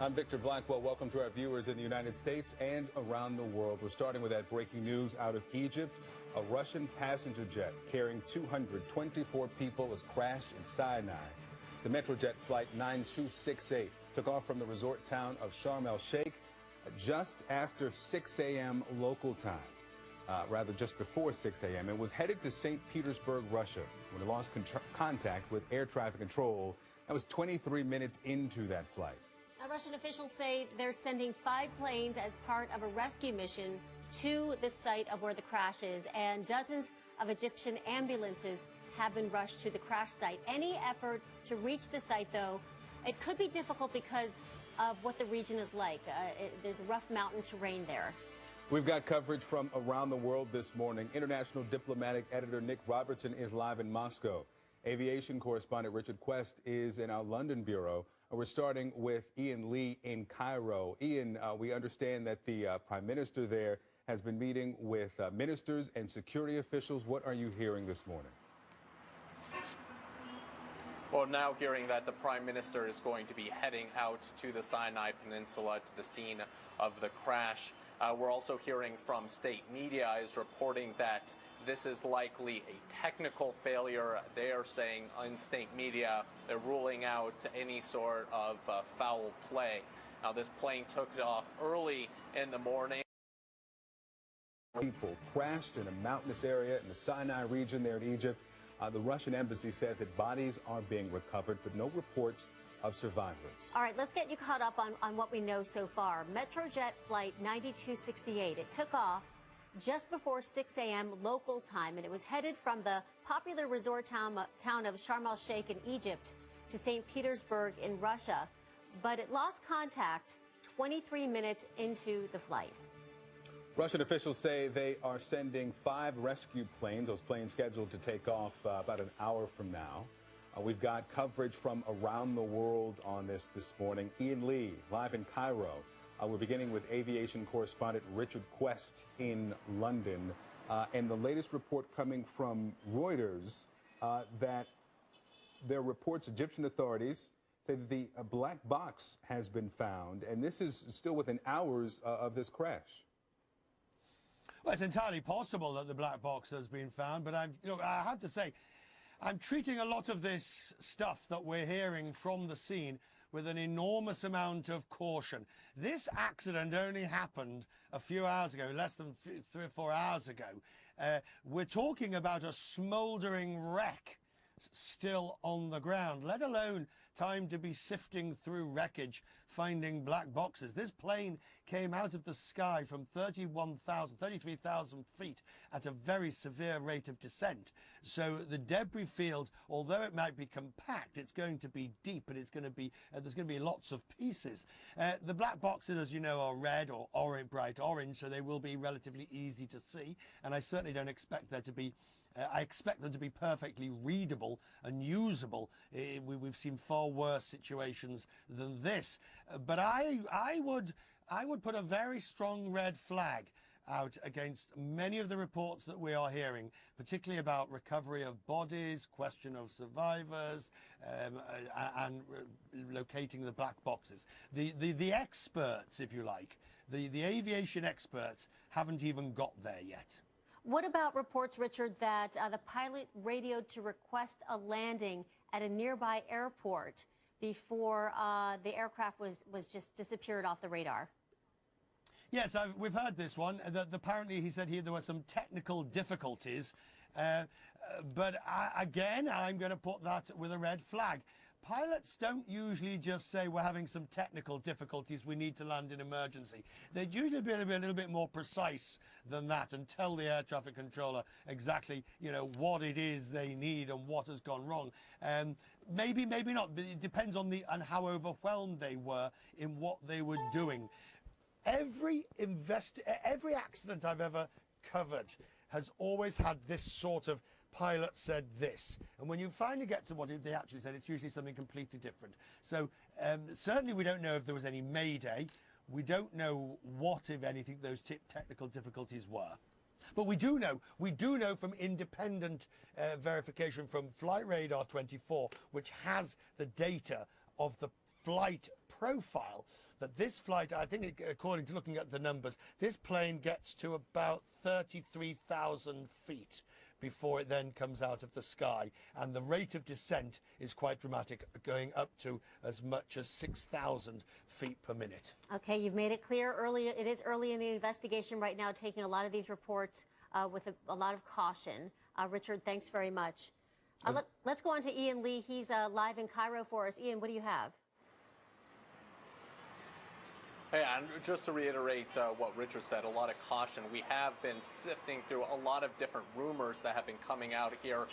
I'm Victor Blackwell. Welcome to our viewers in the United States and around the world. We're starting with that breaking news out of Egypt. A Russian passenger jet carrying 224 people has crashed in Sinai. The Metrojet flight 9268 took off from the resort town of Sharm el-Sheikh just after 6 a.m. local time. Rather, just before 6 a.m. It was headed to Saint Petersburg, Russia, when it lost contact with air traffic control. That was 23 minutes into that flight. Now, Russian officials say they're sending 5 planes as part of a rescue mission to the site of where the crash is, and dozens of Egyptian ambulances have been rushed to the crash site. Any effort to reach the site, though, it could be difficult because of what the region is like. There's rough mountain terrain there. We've got coverage from around the world this morning. International diplomatic editor Nick Robertson is live in Moscow. Aviation correspondent Richard Quest is in our London bureau. We're starting with Ian Lee in Cairo. Ian, we understand that the Prime Minister there has been meeting with ministers and security officials. What are you hearing this morning? Well, now hearing that the Prime Minister is going to be heading out to the Sinai Peninsula, to the scene of the crash. We're also hearing from state media is reporting that this is likely a technical failure. They are saying in state media they're ruling out any sort of foul play. Now, this plane took off early in the morning. People crashed in a mountainous area in the Sinai region there in Egypt. The Russian embassy says that bodies are being recovered, but no reports of survivors. All right, let's get you caught up on what we know so far. Metrojet flight 9268, it took off just before 6 a.m. local time, and it was headed from the popular resort town of Sharm el-Sheikh in Egypt to Saint Petersburg in Russia, but it lost contact 23 minutes into the flight. Russian officials say they are sending 5 rescue planes, those planes scheduled to take off about an hour from now. We've got coverage from around the world on this morning. Ian Lee, live in Cairo. We're beginning with aviation correspondent Richard Quest in London. And the latest report coming from Reuters that there are reports Egyptian authorities say that the black box has been found, and this is still within hours of this crash. Well, it's entirely possible that the black box has been found, but I have to say, I'm treating a lot of this stuff that we're hearing from the scene with an enormous amount of caution. This accident only happened a few hours ago, less than 3 or 4 hours ago. We're talking about a smouldering wreck still on the ground, let alone time to be sifting through wreckage, finding black boxes. This plane came out of the sky from 33,000 feet at a very severe rate of descent. So the debris field, although it might be compact, it's going to be deep, and it's going to be there's going to be lots of pieces. The black boxes, as you know, are red or orange, bright orange, so they will be relatively easy to see, and I certainly don't expect there to be I expect them to be perfectly readable and usable. We've seen far worse situations than this. But I would put a very strong red flag out against many of the reports that we are hearing, particularly about recovery of bodies, question of survivors, and locating the black boxes. The experts, if you like, the aviation experts haven't even got there yet. What about reports, Richard, that the pilot radioed to request a landing at a nearby airport before the aircraft was just disappeared off the radar? Yes, we've heard this one. Apparently, he said there were some technical difficulties. But again, I'm going to put that with a red flag. Pilots don't usually just say we're having some technical difficulties, we need to land in emergency. They'd usually be a little bit more precise than that and tell the air traffic controller exactly, what it is they need and what has gone wrong. Maybe not, but it depends on how overwhelmed they were in what they were doing. Every accident I've ever covered has always had this sort of pilot said this, and when you finally get to what they actually said, it's usually something completely different. So certainly we don't know if there was any mayday. We don't know what, if anything, those technical difficulties were. But we do know from independent verification from Flight Radar 24, which has the data of the flight profile, that this flight, I think, according to looking at the numbers, this plane gets to about 33,000 feet before it then comes out of the sky. And the rate of descent is quite dramatic, going up to as much as 6,000 feet per minute. Okay, you've made it clear early. It is early in the investigation right now, taking a lot of these reports with a lot of caution. Richard, thanks very much. Let's go on to Ian Lee. He's live in Cairo for us. Ian, what do you have? Yeah, and just to reiterate what Richard said, a lot of caution. We have been sifting through a lot of different rumors that have been coming out here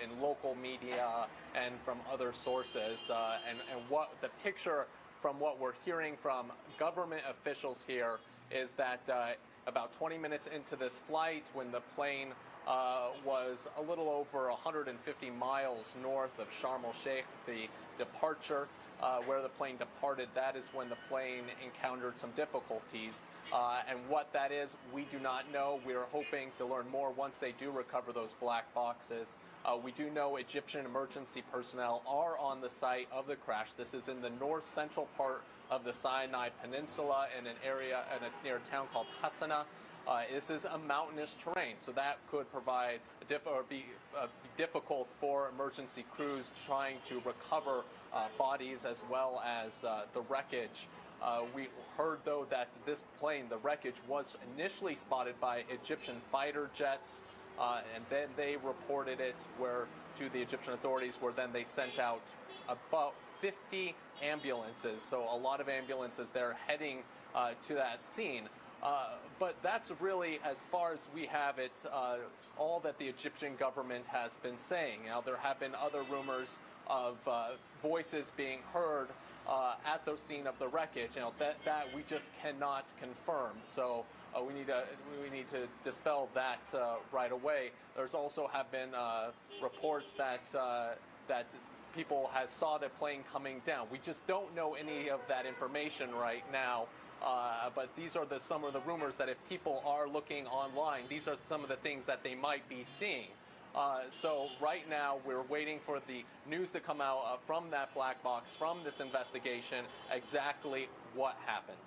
in local media and from other sources. And what the picture from what we're hearing from government officials here is that about 20 minutes into this flight, when the plane was a little over 150 miles north of Sharm el-Sheikh, the departure where the plane departed, that is when the plane encountered some difficulties. And what that is, we do not know. We're hoping to learn more once they do recover those black boxes. We do know Egyptian emergency personnel are on the site of the crash. This is in the north central part of the Sinai Peninsula in an area near a town called Hasana. This is a mountainous terrain, so that could provide be difficult for emergency crews trying to recover bodies as well as the wreckage. We heard, though, that this plane, the wreckage, was initially spotted by Egyptian fighter jets, and then they reported it to the Egyptian authorities, where then they sent out about 50 ambulances, so a lot of ambulances there heading to that scene. But that's really, as far as we have it, all that the Egyptian government has been saying. Now, there have been other rumors of voices being heard at the scene of the wreckage. That we just cannot confirm. So we need to dispel that right away. There's also have been reports that people saw the plane coming down. We just don't know any of that information right now. But these are some of the rumors that if people are looking online, these are some of the things that they might be seeing. So right now we're waiting for the news to come out from that black box, from this investigation, exactly what happened.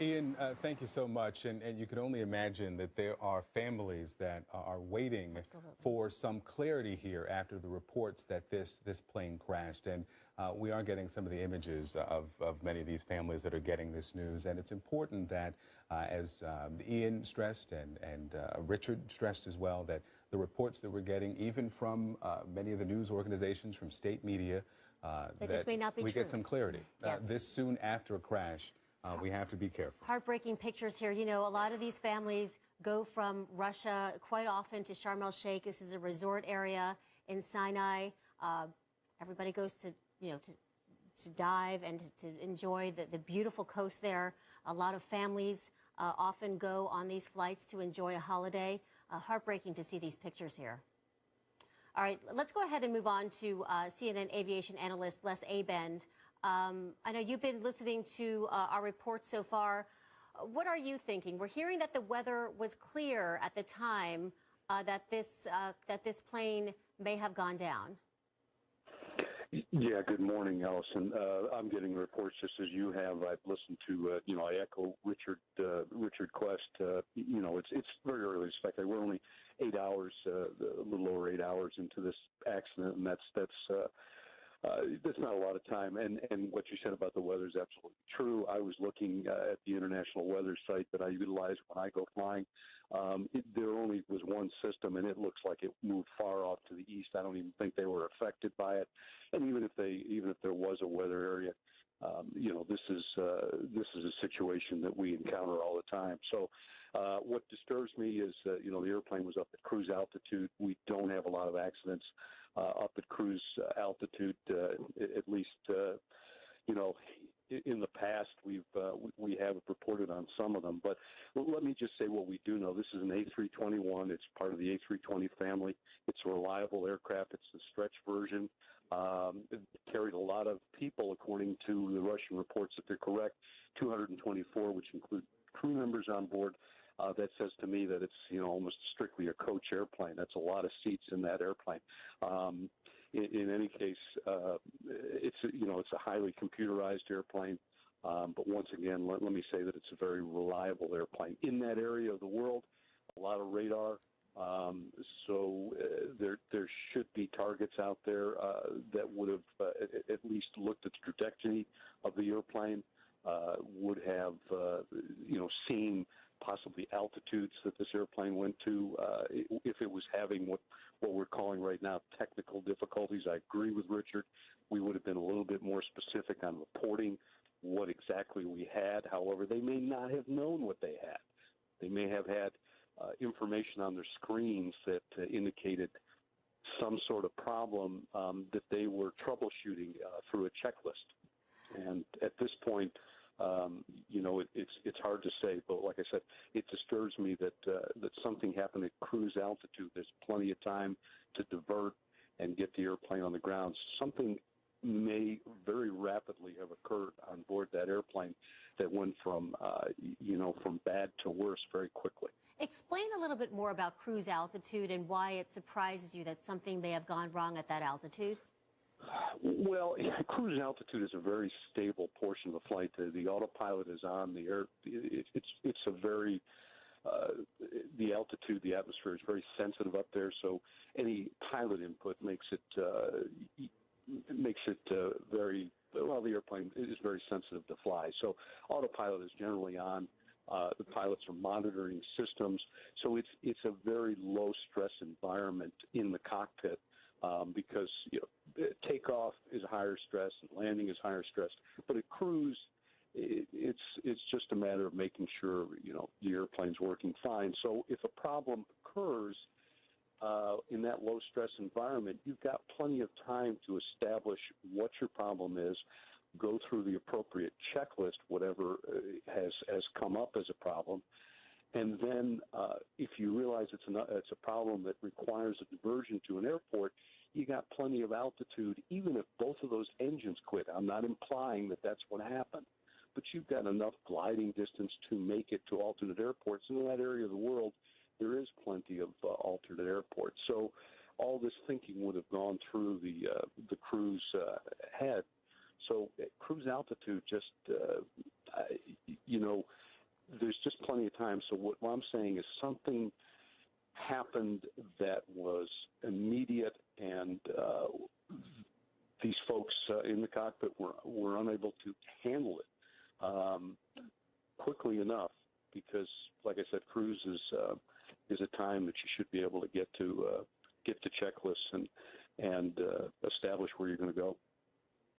Ian, thank you so much. And you can only imagine that there are families that are waiting for some clarity here after the reports that this plane crashed. And we are getting some of the images of many of these families that are getting this news. And it's important that, as Ian stressed and Richard stressed as well, that the reports that we're getting, even from many of the news organizations, from state media, that just may not be we true. Get some clarity. Yes. This soon after a crash. We have to be careful. Heartbreaking pictures here. You know, a lot of these families go from Russia quite often to Sharm el-Sheikh. This is a resort area in Sinai. Everybody goes to, to dive and to enjoy the beautiful coast there. A lot of families often go on these flights to enjoy a holiday. Heartbreaking to see these pictures here. All right, let's go ahead and move on to CNN aviation analyst Les Abend. I know you've been listening to our reports so far. What are you thinking? We're hearing that the weather was clear at the time that this plane may have gone down. Yeah, good morning, Allison. I'm getting reports just as you have. I've listened to, I echo Richard Quest. It's very early to speculate. We're only 8 hours, a little over 8 hours into this accident, and that's not a lot of time. And what you said about the weather is absolutely true. I was looking at the international weather site that I utilize when I go flying. There only was one system, and it looks like it moved far off to the east. I don't even think they were affected by it. And even if there was a weather area, this is a situation that we encounter all the time. So what disturbs me is, the airplane was up at cruise altitude. We don't have a lot of accidents up at cruise altitude, at least, in the past, we have reported on some of them. But let me just say what we do know. This is an A321. It's part of the A320 family. It's a reliable aircraft. It's the stretch version. It carried a lot of people, according to the Russian reports, if they're correct, 224, which include crew members on board. That says to me that it's almost strictly a coach airplane. That's a lot of seats in that airplane. In any case, it's a highly computerized airplane. But once again, let me say that it's a very reliable airplane. In that area of the world, a lot of radar. So there should be targets out there that would have at least looked at the trajectory of the airplane, would have seen possibly altitudes that this airplane went to. If it was having what we're calling right now technical difficulties, I agree with Richard. We would have been a little bit more specific on reporting what exactly we had. However, they may not have known what they had. They may have had information on their screens that indicated some sort of problem that they were troubleshooting through a checklist. And at this point, it's hard to say, but like I said, it disturbs me that something happened at cruise altitude. There's plenty of time to divert and get the airplane on the ground. Something may very rapidly have occurred on board that airplane that went from bad to worse very quickly. Explain a little bit more about cruise altitude and why it surprises you that something may have gone wrong at that altitude. Well, cruise altitude is a very stable portion of the flight. The autopilot is on the air. It's a very the altitude, the atmosphere is very sensitive up there. So any pilot input makes it very well. The airplane is very sensitive to fly. So autopilot is generally on. The pilots are monitoring systems. So it's a very low stress environment in the cockpit. Because takeoff is higher stress and landing is higher stress, but at cruise, it's just a matter of making sure the airplane's working fine. So if a problem occurs in that low stress environment, you've got plenty of time to establish what your problem is, go through the appropriate checklist, whatever has come up as a problem. And then if you realize it's a problem that requires a diversion to an airport, you got plenty of altitude, even if both of those engines quit. I'm not implying that that's what happened, but you've got enough gliding distance to make it to alternate airports. And in that area of the world, there is plenty of alternate airports. So all this thinking would have gone through the cruise head. So at cruise altitude, there's just plenty of time. So what I'm saying is something happened that was immediate, and these folks in the cockpit were unable to handle it quickly enough, because, like I said, cruise is a time that you should be able to get to checklists and establish where you're going to go.